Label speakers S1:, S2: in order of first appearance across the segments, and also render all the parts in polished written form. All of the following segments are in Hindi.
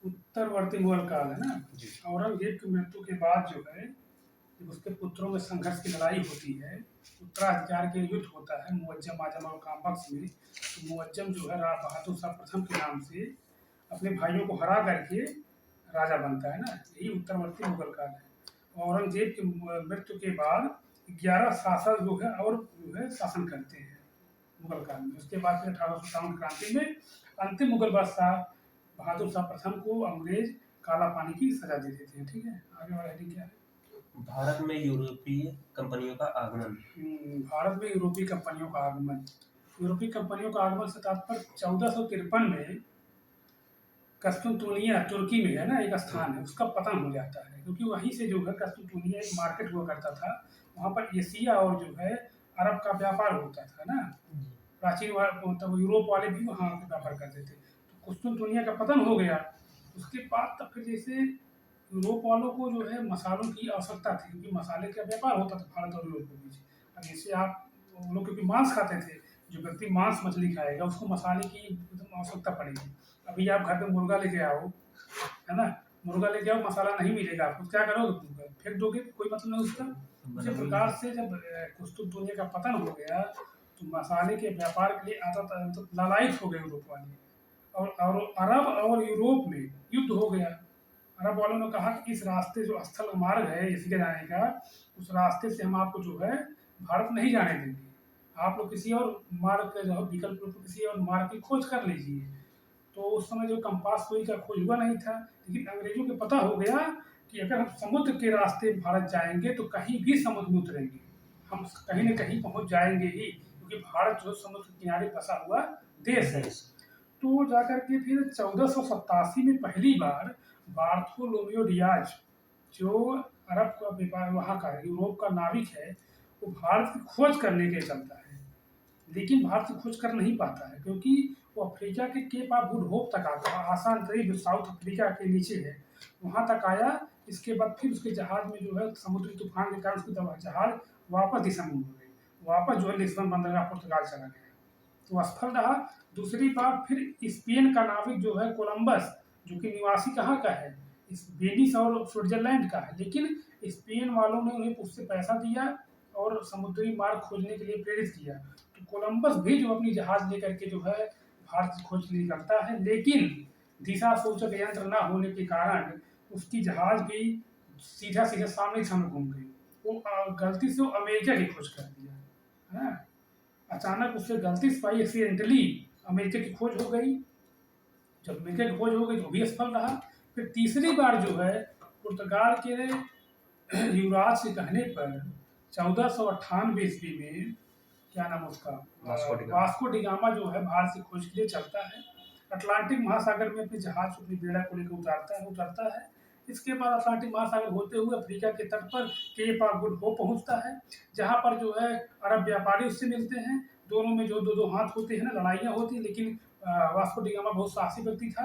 S1: उत्तरवर्ती मुगल काल है ना।
S2: जी।
S1: औरंगजेब की मृत्यु के बाद जो है, जब उसके पुत्रों में संघर्ष की लड़ाई होती है, उत्तराधिकार के युद्ध होता है मुअज्जम आजम और कामबख्श में, तो मुअज्जम जो है बहादुर शाह प्रथम के नाम से अपने भाइयों को हरा करके राजा बनता है ना। यही उत्तरवर्ती मुगल काल है। औरंगजेब की मृत्यु के बाद 11 शासक जो है और जो है शासन करते हैं मुगल काल में। उसके बाद फिर 1857 क्रांति में अंतिम मुगल बादशाह बहादुर शाह प्रथम को अंग्रेज काला पानी की सजा दे देते हैं। ठीक है, आगे वाला हेडिंग क्या है?
S2: भारत में यूरोपीय कंपनियों का आगमन।
S1: भारत में यूरोपीय कंपनियों का आगमन। यूरोपीय कंपनियों का आगमन से तात्पर्य 1453 में कस्तुनतुनिया तुर्की में है ना एक स्थान है, उसका पतन हो जाता है, क्योंकि वहीं से जो है कस्तुनतुनिया एक मार्केट हुआ करता था। वहाँ पर एशिया और जो है अरब का व्यापार होता था ना। प्राचीन मतलब यूरोप वाले भी वहाँ पे व्यापार करते थे। तो कुस्तुनतुनिया का पतन हो गया। उसके बाद तब फिर जैसे यूरोप वालों को जो है मसालों की आवश्यकता थी, क्योंकि मसाले का व्यापार होता था भारत और यूरोप के बीच। अब जैसे आप वो लोग क्योंकि मांस खाते थे, जो व्यक्ति मांस मछली खाएगा उसको मसाले की एकदम आवश्यकता पड़ेगी। अभी आप घर पे मुर्गा लेके आओ, है ना, मुर्गा लेके आओ, मसाला नहीं मिलेगा आपको, क्या करोगे? फेंक दोगे, कोई मतलब नहीं उसका। उसी प्रकार से जब कुस्तुनतुनिया का पतन हो गया, तो मसाले के व्यापार के लिए आता था, तो लालायित हो गए यूरोप वाले। और अरब और यूरोप में युद्ध हो गया। अरब वालों ने कहा कि इस रास्ते जो स्थल मार्ग है एशिया जाने का, उस रास्ते से हम आपको जो है भारत नहीं जाने देंगे। आप लोग किसी और मार्ग के जो विकल्प रूप में किसी और मार्ग की खोज कर लीजिए। तो उस समय जो कंपास सुई का खोज हुआ नहीं था, लेकिन अंग्रेजों को पता हो गया कि अगर हम समुद्र के रास्ते भारत जाएंगे तो कहीं भी समुद्र में उतरेंगे, हम कहीं न कहीं पहुंच जाएंगे ही, क्योंकि भारत जो समुद्र के किनारे बसा हुआ देश है। तो जाकर के फिर 1487 में पहली बार बार्थोलोमेव डियाज, जो अरब का व्यापार वहाँ का यूरोप का नाविक है, वो भारत की खोज करने के लिए चलता है। लेकिन भारत की खोज कर नहीं पाता है, क्योंकि वो अफ्रीका के केप ऑफ गुड होप तक आता है। आसान करीब साउथ अफ्रीका के नीचे है, वहाँ तक आया। इसके बाद फिर उसके जहाज में जो है समुद्री तूफान के कारण उसकी जहाज वापस दिशा में मुड़ गई, वापस जो है लिस्बन बंदरगाह पुर्तगाल चला गया, तो असफल रहा। दूसरी बार फिर स्पेन का नाविक जो है कोलंबस, जो कि निवासी कहाँ का है, इस वेनिस और स्विट्जरलैंड का है, लेकिन स्पेन वालों ने उन्हें उससे पैसा दिया और समुद्री मार्ग खोजने के लिए प्रेरित किया। तो कोलंबस भी जो अपनी जहाज लेकर के जो है भारत की खोज के लिए निकलता है, लेकिन दिशा सूचक यंत्र न होने के कारण उसकी जहाज भी सीधा सीधा सामने की सामने घूम गई। वो गलती से वो अमेरिका की खोज कर दिया, है ना। अचानक उससे गलती से भाई एक्सीडेंटली अमेरिका की खोज हो गई। जब अमेरिका की खोज हो गई तो भी असफल रहा। फिर तीसरी बार जो है पुर्तगाल के युवराज के कहने पर 1498 ईस्वी में, क्या नाम उसका, वास्को डिगामा जो है भारत से खोज के लिए चलता है। अटलांटिक महासागर में अपने जहाज अपनी बेड़ा को लेकर उतरता है। इसके बाद अटलांटिक महासागर होते हुए अफ्रीका के तट पर केप ऑफ गुड होप पहुंचता है, जहां पर जो है अरब व्यापारी उससे मिलते हैं। दोनों में जो दो दो हाथ होते हैं ना, लड़ाइयाँ होती हैं, लेकिन वास्को डिगामा बहुत साहसी व्यक्ति था।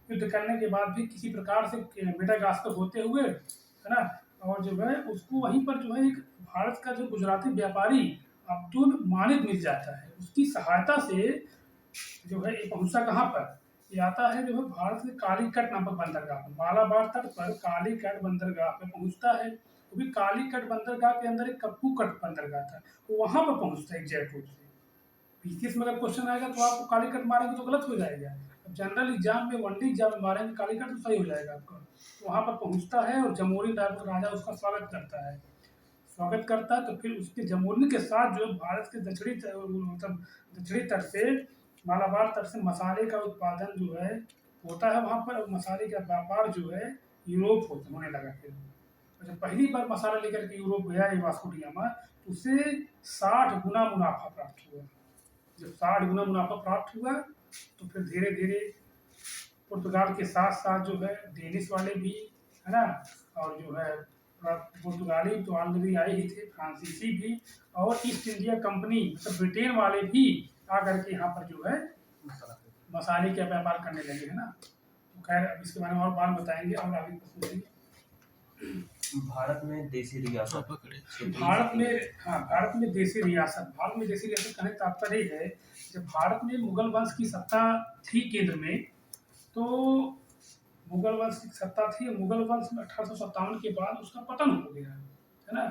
S1: युद्ध करने के बाद भी किसी प्रकार से मेडागास्कर होते हुए, है ना, और जो है उसको वहीं पर जो है एक भारत का जो गुजराती व्यापारी अब्दुल मानिक मिल जाता है। उसकी सहायता से जो है ये पहुंचता कहाँ पर, ये आता है जो है भारत के कालीकट नामक बंदरगाह पर, मालाबार तट पर कालीकट बंदरगाह पे पहुंचता है। वो भी कालीकट बंदरगाह के अंदर एक कप्पूकट बंदरगाह था, वो वहां पर पहुंचता है जयपुर से। पीसीएस में अगर क्वेश्चन आएगा तो आपको कालीकट मारेंगे तो गलत हो जाएगा। अब जनरल एग्जाम में वनडे एग्जाम में मारेंगे कालीकट तो सही हो जाएगा आपका। तो वहाँ पर पहुँचता है और जमोरी नायक राजा उसका स्वागत करता है। तो फिर उसके जमोरिन के साथ जो भारत के मतलब दक्षिणी तट से, मालाबार तट से मसाले का उत्पादन जो है होता है वहाँ पर, मसाले का व्यापार जो है यूरोप होने लगा। फिर जब पहली बार मसाला लेकर के यूरोप गया ये वास्को डी गामा, तो उसे 60 गुना मुनाफा प्राप्त हुआ। जब 60 गुना मुनाफा प्राप्त हुआ तो फिर धीरे धीरे पुर्तगाल के साथ साथ जो है डेनिश वाले भी, है ना, और जो है पुर्तगाली तो ऑलरेडी आए ही थे, फ्रांसीसी भी, और ईस्ट इंडिया कंपनी मतलब ब्रिटेन वाले भी आकर के यहाँ पर जो है मसाले का व्यापार करने लगे, है ना। तो खैर अब इसके बारे में और बात बताएंगे और आगे पूछेंगे।
S2: भारत में देसी रियासत।
S1: भारत में देसी रियासत कहने का तात्पर्य है, जब भारत में मुगल वंश की सत्ता थी केंद्र में, तो मुगल वंश की सत्ता थी। मुगल वंश में 1857 के बाद उसका पतन हो गया, है ना।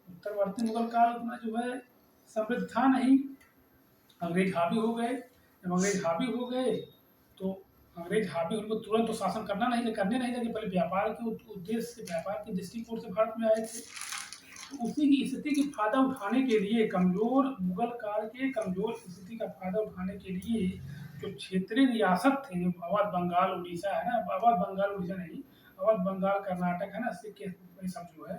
S1: उत्तरवर्ती मुगल काल उतना जो है समृद्ध था नहीं। अंग्रेज हावी हो गए। जब अंग्रेज हावी हो गए तो अंग्रेज हावी उनको तुरंत तो शासन करने नहीं लगे। पहले व्यापार के उद्देश्य से, व्यापार के दृष्टिकोण से भारत में आए थे। तो उसी की स्थिति की फायदा उठाने के लिए, कमजोर मुगल काल के कमजोर स्थिति का फायदा उठाने के लिए जो क्षेत्रीय रियासत थे, जो अवध बंगाल उड़ीसा है ना, अवध बंगाल उड़ीसा नहीं, अवध बंगाल कर्नाटक है ना, ये सब जो है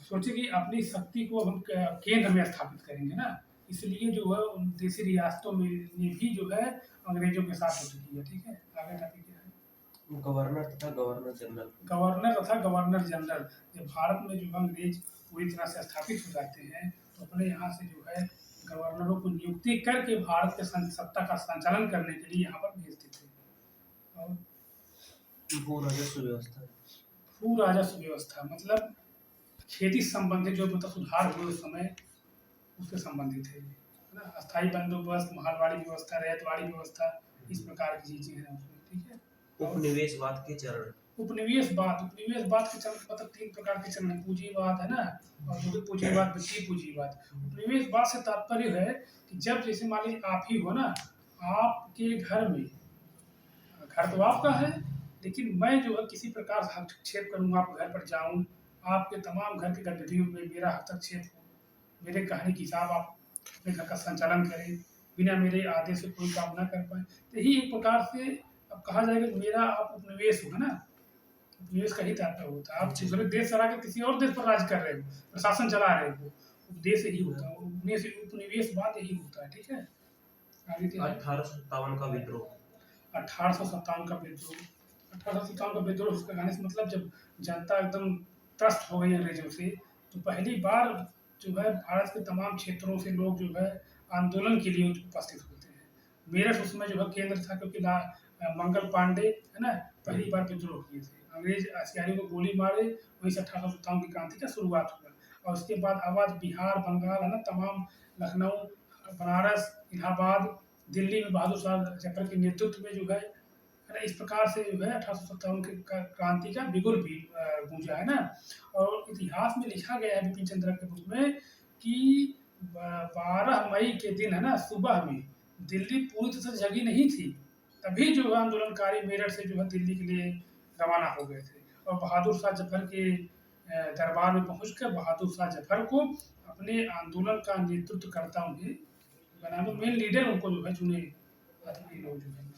S1: सोचे कि अपनी शक्ति को हम केंद्र में स्थापित करेंगे ना। इसलिए जो है उन देशी रियासतों में ने भी जो है अंग्रेजों के साथ हो चुकी है। ठीक है, आगे टॉपिक क्या है?
S2: गवर्नर तथा गवर्नर जनरल।
S1: गवर्नर तथा गवर्नर जनरल। जब भारत में जो अंग्रेज पूरी तरह से स्थापित हो जाते हैं तो अपने यहाँ से जो है गवर्नरों को नियुक्ति करके भारत के सत्ता का संचालन करने के लिए यहाँ पर भेजते थे। और
S2: भू राजस्व व्यवस्था।
S1: भू राजस्व व्यवस्था मतलब खेती संबंधित जो मतलब सुधार हुए उस समय उससे संबंधित है ना। अस्थायी बंदोबस्त, मालवाड़ी व्यवस्था, रैयतवाड़ी व्यवस्था, इस प्रकार की चीजें हैं उसमें। ठीक है।
S2: उपनिवेशवाद के चरण।
S1: उपनिवेशवाद के चरण मतलब 3 प्रकार के चरण हैं। पूंजीवाद है ना, और जो भी पूंजीवाद, वित्तीय पूंजीवाद। उपनिवेशवाद से तात्पर्य है कि जब जैसे मान लीजिए आप ही हो ना, आपके घर में, घर तो आपका है लेकिन मैं जो है किसी प्रकार से हस्तक्षेप करूँगा, आपके घर पर जाऊँ, आपके तमाम घर की गतिविधियों में मेरा हस्तक्षेप हो, मेरे कहने के हिसाब आप अपने घर का संचालन करें, बिना मेरे आदेश से कोई काम ना कर पाए, तो यही एक प्रकार से अब कहा जाएगा कि मेरा आप उपनिवेश हो, है ना। उपनिवेश का ही तात्पर्य होता है। आप दूसरे देश से आकर किसी और देश पर राज कर रहे हो, प्रशासन चला रहे हो, उपदेश यही होता है, उपनिवेशवाद यही होता है। ठीक है, आगे क्या है?
S2: 1857 का विद्रोह।
S1: 1857 का विद्रोह। 1857 का विद्रोह उसका कहने से मतलब जब जनता एकदम त्रस्त हो गई अंग्रेजों से, तो पहली बार जो है भारत के तमाम क्षेत्रों से लोग जो है आंदोलन के लिए उपस्थित होते हैं। मेरठ उसमें जो है केंद्र था, क्योंकि मंगल पांडे है ना, पहली बार विद्रोह किए थे। अंग्रेज अधिकारियों को गोली मारे, वहीं से 1857 की क्रांति का शुरुआत हुआ। और उसके बाद अवध, बिहार, बंगाल है ना, तमाम लखनऊ, बनारस, इलाहाबाद, दिल्ली में बहादुर शाह जफर के नेतृत्व में जो है इस प्रकार से जो है 1857 की क्रांति का बिगुल भी गूंजा है ना। और इतिहास में लिखा गया है बिपिन चंद्र के बुक में कि 12 मई के दिन है ना, सुबह में दिल्ली पूरी तरह से जगी नहीं थी, तभी जो है आंदोलनकारी मेरठ से जो है दिल्ली के लिए रवाना हो गए थे। और बहादुर शाह जफर के दरबार में पहुंचकर बहादुर शाह जफर को अपने आंदोलन का नेतृत्व करता उन्हें बना, मेन लीडर उनको जो है चुने लोग जो है।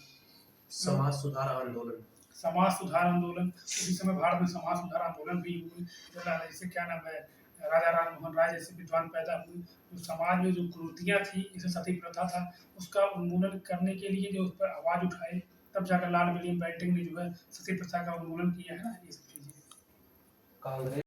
S2: समाज सुधार आंदोलन।
S1: समाज सुधार आंदोलन, उसी समय भारत में समाज सुधार आंदोलन भी हुए। जैसे क्या नाम है, राजा राम मोहन राय जैसे विद्वान पैदा हुए, जो समाज में जो कुरीतियाँ थी, जैसे सती प्रथा था, उसका उन्मूलन करने के लिए जो उस पर आवाज़ उठाए, तब जाकर लॉर्ड विलियम बेंटिंक ने जो है सती प्रथा का उन्मूलन किया है ना, ये सब चीज़ें।
S2: कांग्रेस